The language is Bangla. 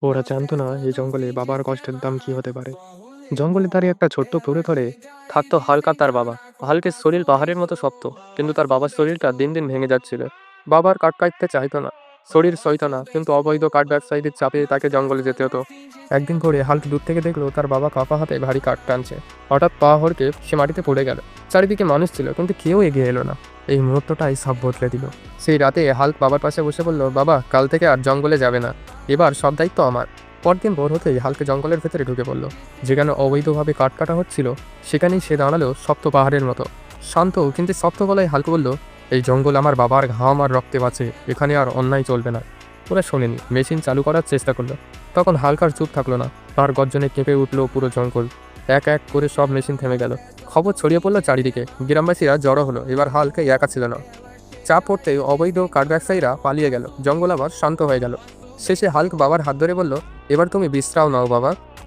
ওরা জানতো না এই জঙ্গলে বাবার কষ্টের দাম কি হতে পারে। জঙ্গলে দাঁড়িয়ে একটা ছোট্ট পুকুরে ধরে থাকতো হাল্ক আর তার বাবা। হাল্কের শরীর পাহাড়ের মতো শক্ত, কিন্তু তার বাবার শরীরটা দিন দিন ভেঙে যাচ্ছিল। বাবার কাঠ কাটতে চাইতো না, শরীর সইতো না, কিন্তু অবৈধ কাঠ ব্যবসায়ীদের চাপে তাকে জঙ্গলে যেতে হতো। একদিন করে হাল্ক দূর থেকে দেখলো তার বাবা কাপা হাতে ভারী কাঠ টানছে। হঠাৎ পা হড়কে সে মাটিতে পড়ে গেল। চারিদিকে মানুষ ছিল, কিন্তু কেউ এগিয়ে এলো না। এই মুহূর্তটাই সব বদলে দিল। সেই রাতে হাল্ক বাবার পাশে বসে বলল, বাবা, কাল থেকে আর জঙ্গলে যাবে না, এবার সব দায়িত্ব আমার। পরদিন ভোর হতেই হাল্ক জঙ্গলের ভেতরে ঢুকে পড়ল। যেখানে অবৈধভাবে কাঠ কাটা হচ্ছিল, সেখানেই সে দাঁড়ালো শক্ত পাহাড়ের মতো। শান্ত কিন্তু শক্ত গলায় হাল্ক বলল, এই জঙ্গল আমার বাবার ঘাম আর রক্তে বাঁচে, এখানে আর অন্যায় চলবে না। ওরা শোনেনি, মেশিন চালু করার চেষ্টা করলো। তখন হাল্ক আর চুপ থাকলো না, তার গর্জনে কেঁপে উঠলো পুরো জঙ্গল। এক এক করে সব মেশিন থেমে গেল। খবর ছড়িয়ে পড়লো চারিদিকে, গ্রামবাসীরা জড়ো হলো। এবার হাল্ক একা ছিল না। চাপ পড়তেই অবৈধ কাঠ ব্যবসায়ীরা পালিয়ে গেল, জঙ্গল আবার শান্ত হয়ে গেল। শেষে হাল্ক বাবার হাত ধরে বলল, এবার তুমি বিশ্রাম নাও বাবা,